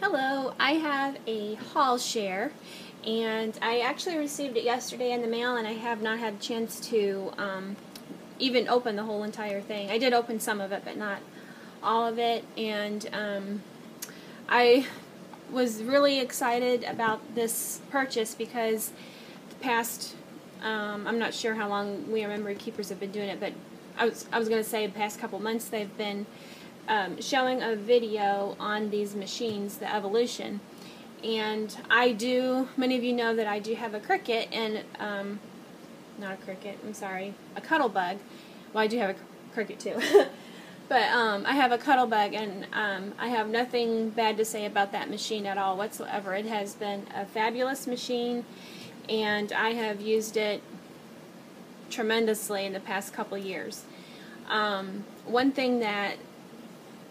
Hello, I have a haul share, and I actually received it yesterday in the mail, and I have not had a chance to even open the whole entire thing. I did open some of it, but not all of it, and I was really excited about this purchase because the past, I'm not sure how long we memory keepers have been doing it, but I was going to say the past couple months they've been showing a video on these machines, the Evolution, and many of you know that I do have a Cricut, and not a Cricut, I'm sorry, a Cuttlebug. Well, I do have a Cricut too. But I have a Cuttlebug, and I have nothing bad to say about that machine at all whatsoever. It has been a fabulous machine, and I have used it tremendously in the past couple years. One thing that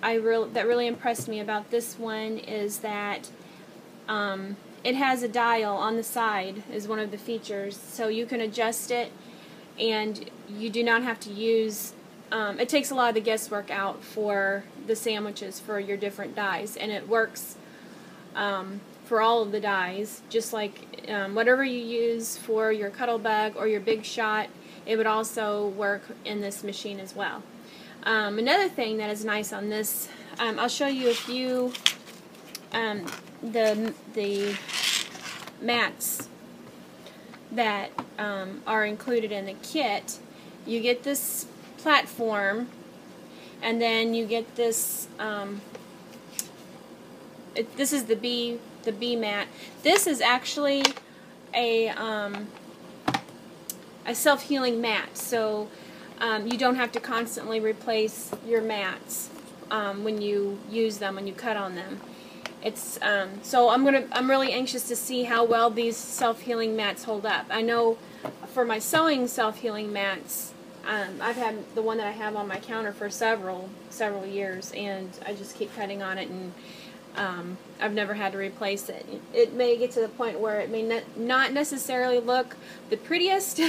really impressed me about this one is that it has a dial on the side is one of the features, so you can adjust it, and you do not have to use it takes a lot of the guesswork out for the sandwiches for your different dies, and it works for all of the dies, just like whatever you use for your Cuttlebug or your Big Shot, it would also work in this machine as well. Another thing that is nice on this, I'll show you a few the mats that are included in the kit. You get this platform, and then you get this. This is the B mat. This is actually a self-healing mat, so you don't have to constantly replace your mats when you use them, when you cut on them. It's so I'm really anxious to see how well these self-healing mats hold up. I know for my sewing self-healing mats, I've had the one that I have on my counter for several years, and I just keep cutting on it, and I've never had to replace it. It may get to the point where it may not necessarily look the prettiest,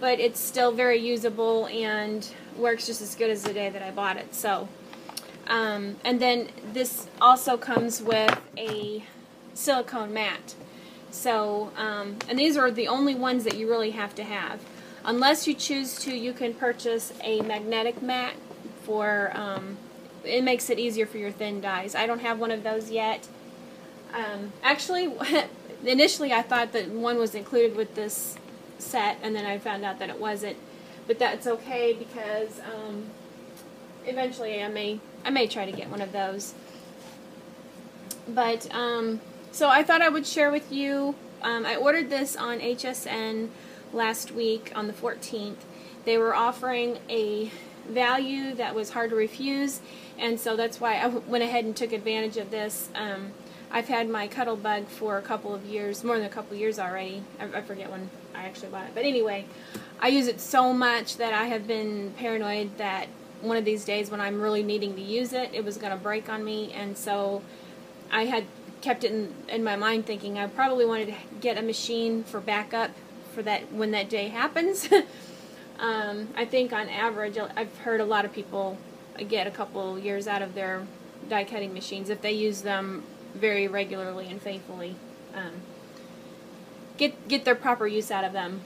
but it's still very usable and works just as good as the day that I bought it. So, and then this also comes with a silicone mat. So, and these are the only ones that you really have to have. Unless you choose to, you can purchase a magnetic mat for, it makes it easier for your thin dies. I don't have one of those yet. Actually, initially I thought that one was included with this set, and then I found out that it wasn't. But that's okay, because eventually I may try to get one of those. But so I thought I would share with you. I ordered this on HSN last week on the 14th. They were offering a value that was hard to refuse, and so that's why I went ahead and took advantage of this. I've had my Cuttlebug for a couple of years, more than a couple of years already. I forget when I actually bought it, but anyway, I use it so much that I have been paranoid that one of these days when I'm really needing to use it, it was going to break on me, and so I had kept it in my mind thinking I probably wanted to get a machine for backup for that when that day happens. I think on average, I've heard a lot of people get a couple years out of their die cutting machines if they use them very regularly and faithfully. Get their proper use out of them.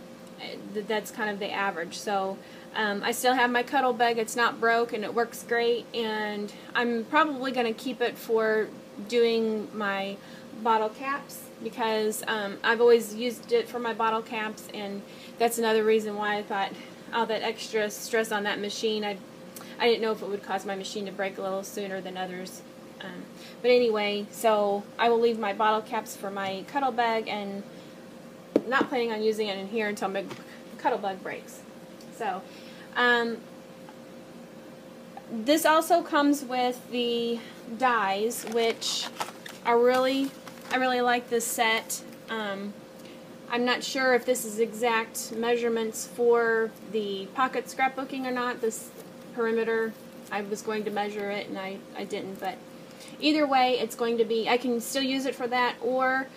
That's kind of the average. So I still have my Cuttlebug. It's not broke, and it works great, and I'm probably going to keep it for doing my bottle caps, because I've always used it for my bottle caps, and that's another reason why I thought all that extra stress on that machine, I didn't know if it would cause my machine to break a little sooner than others. But anyway, so I will leave my bottle caps for my Cuttlebug, and not planning on using it in here until my Cuttlebug breaks. So this also comes with the dies, which I really like this set. I'm not sure if this is exact measurements for the pocket scrapbooking or not, this perimeter. I was going to measure it, and I didn't, but either way, it's going to be, I can still use it for that, or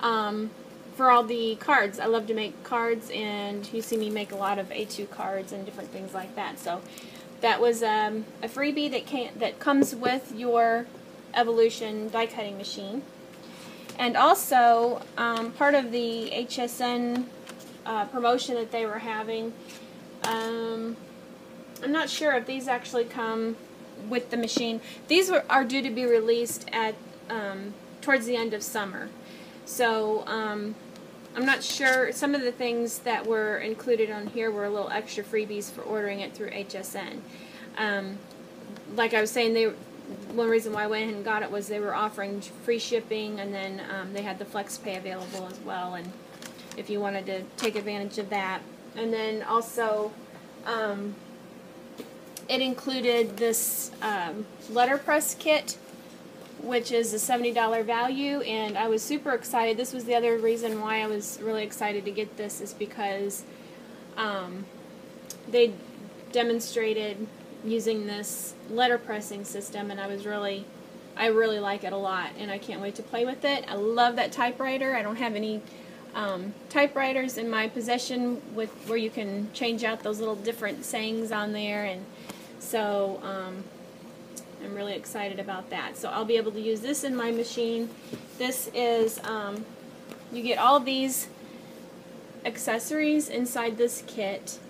for all the cards. I love to make cards, and you see me make a lot of A2 cards and different things like that. So that was a freebie that comes with your Evolution die cutting machine. And also, part of the HSN promotion that they were having, I'm not sure if these actually come with the machine. These are due to be released at towards the end of summer. So I'm not sure. Some of the things that were included on here were a little extra freebies for ordering it through HSN. Like I was saying, one reason why I went ahead and got it was they were offering free shipping, and then they had the flex pay available as well, and if you wanted to take advantage of that. And then also it included this letterpress kit, which is a $70 value, and I was super excited. This was the other reason why I was really excited to get this, is because they demonstrated using this letterpressing system, and I really like it a lot, and I can't wait to play with it. I love that typewriter. I don't have any typewriters in my possession where you can change out those little different sayings on there, and so I'm really excited about that. So I'll be able to use this in my machine. This is, you get all these accessories inside this kit.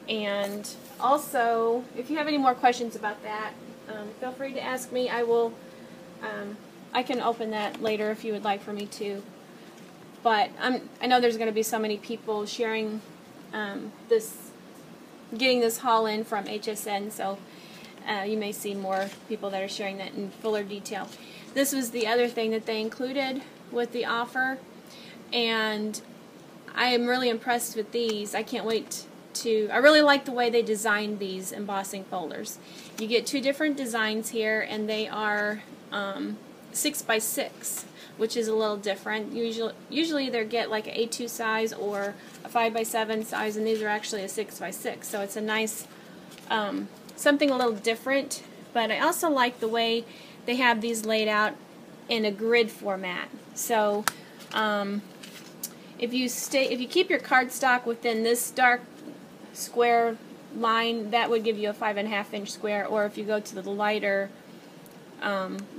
And also, if you have any more questions about that, feel free to ask me. I can open that later if you would like for me to. But I know there's going to be so many people sharing getting this haul in from HSN, so you may see more people that are sharing that in fuller detail. This was the other thing that they included with the offer, and I am really impressed with these. I can't wait I really like the way they designed these embossing folders. You get two different designs here, and they are 6x6, which is a little different. Usually they get like an A2 size or a 5x7 size, and these are actually a 6x6. So it's a nice, something a little different. But I also like the way they have these laid out in a grid format. So if you keep your cardstock within this dark square line, that would give you a 5.5-inch square, or if you go to the lighter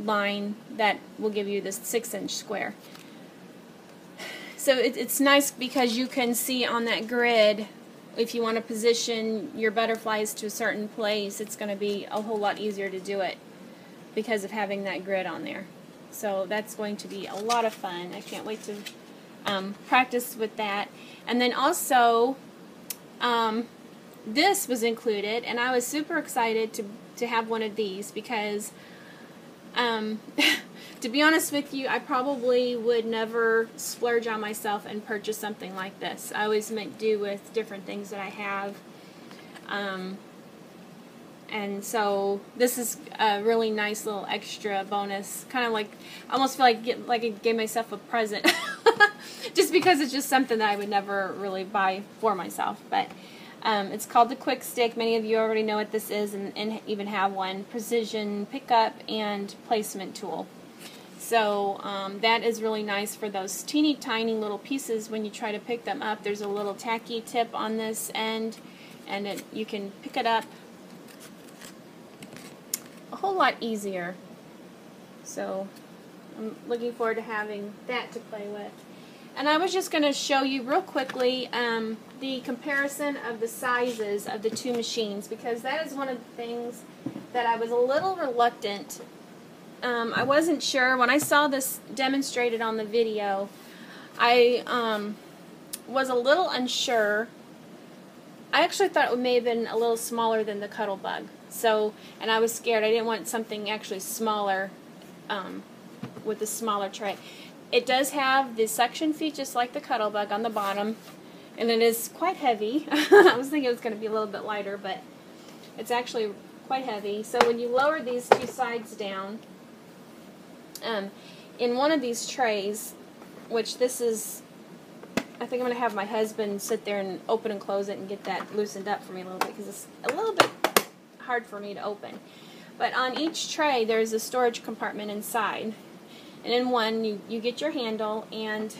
line, that will give you this 6-inch square. So it's nice because you can see on that grid, if you want to position your butterflies to a certain place, it's going to be a whole lot easier to do it because of having that grid on there. So that's going to be a lot of fun. I can't wait to practice with that. And then also, this was included, and I was super excited to have one of these because, to be honest with you, I probably would never splurge on myself and purchase something like this. I always make do with different things that I have, and so this is a really nice little extra bonus, kind of like, I almost feel like I gave myself a present, just because it's just something that I would never really buy for myself. But it's called the Quick Stick. Many of you already know what this is and even have one. Precision pickup and placement tool. So that is really nice for those teeny tiny little pieces. When you try to pick them up, there's a little tacky tip on this end, and you can pick it up a whole lot easier. So I'm looking forward to having that to play with. And I was just going to show you real quickly the comparison of the sizes of the two machines, because that is one of the things that I was a little reluctant. I wasn't sure. When I saw this demonstrated on the video, I was a little unsure. I actually thought it may have been a little smaller than the Cuttlebug. So, and I was scared. I didn't want something actually smaller with a smaller tray. It does have the suction feet just like the Cuttlebug on the bottom, and it is quite heavy. I was thinking it was going to be a little bit lighter, but it's actually quite heavy. So when you lower these two sides down, in one of these trays, which this is, I think I'm going to have my husband sit there and open and close it and get that loosened up for me a little bit, because it's a little bit hard for me to open. But on each tray there's a storage compartment inside. And in one, you get your handle, and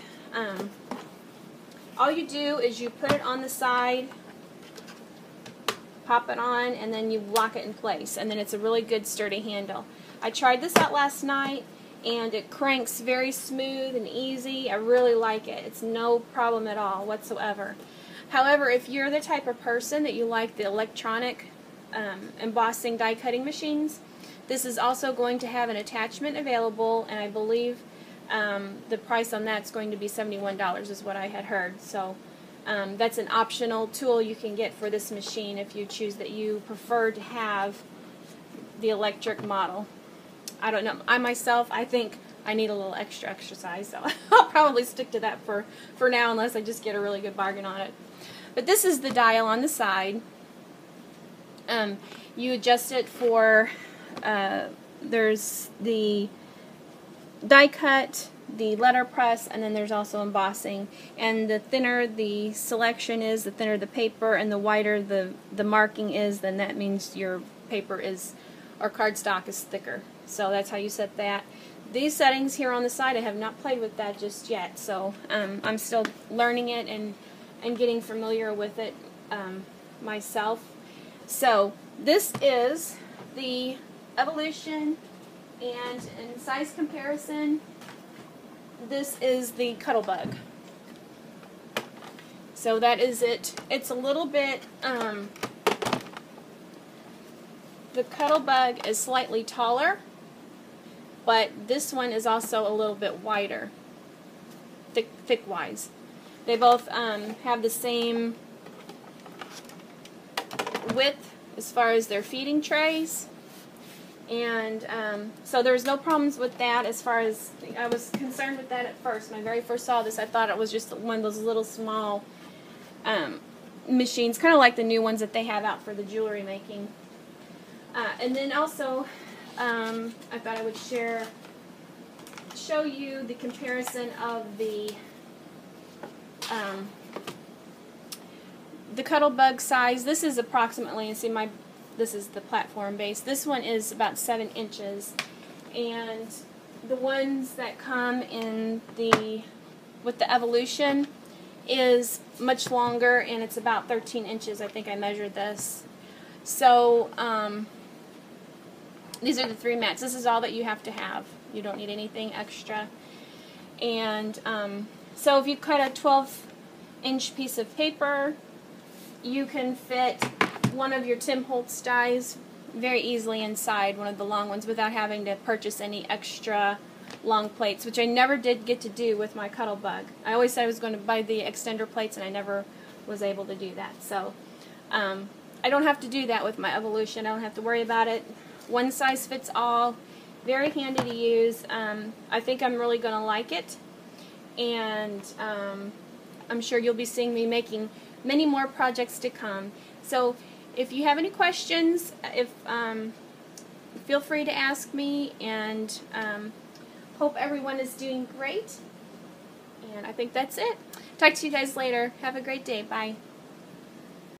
all you do is you put it on the side, pop it on and then you lock it in place, and then it's a really good sturdy handle. I tried this out last night and it cranks very smooth and easy. I really like it. It's no problem at all whatsoever. However, if you're the type of person that you like the electronic embossing die cutting machines, this is also going to have an attachment available, and I believe the price on that's going to be $71 is what I had heard. So that's an optional tool you can get for this machine if you choose that you prefer to have the electric model. I don't know. I myself, I think I need a little extra exercise, so I'll probably stick to that for now unless I just get a really good bargain on it. But this is the dial on the side. You adjust it for, there's the die cut, the letterpress, and then there's also embossing. And the thinner the selection is, the thinner the paper, and the whiter the marking is, then that means your paper is, or cardstock is thicker. So that's how you set that. These settings here on the side, I have not played with that just yet, so I'm still learning it and getting familiar with it myself. So this is the Evolution, and in size comparison, this is the Cuttlebug. So that is it. It's a little bit, the Cuttlebug is slightly taller, but this one is also a little bit wider, thick-wise. They both have the same width as far as their feeding trays, and so there's no problems with that. As far as I was concerned with that at first, when I very first saw this, I thought it was just one of those little small machines, kind of like the new ones that they have out for the jewelry making. And then also, I thought I would show you the comparison of the Cuttlebug size. This is approximately, and see this is the platform base. This one is about 7 inches, and the ones that come in with the Evolution is much longer, and it's about 13 inches. I think I measured this. So these are the 3 mats. This is all that you have to have. You don't need anything extra. And so if you cut a 12-inch piece of paper, you can fit one of your Tim Holtz dies very easily inside one of the long ones without having to purchase any extra long plates, which I never did get to do with my Cuttlebug. I always said I was going to buy the extender plates, and I never was able to do that. So I don't have to do that with my Evolution. I don't have to worry about it. One size fits all. Very handy to use. I think I'm really going to like it, and I'm sure you'll be seeing me making many more projects to come. So if you have any questions, feel free to ask me, and hope everyone is doing great. And I think that's it. Talk to you guys later. Have a great day. Bye.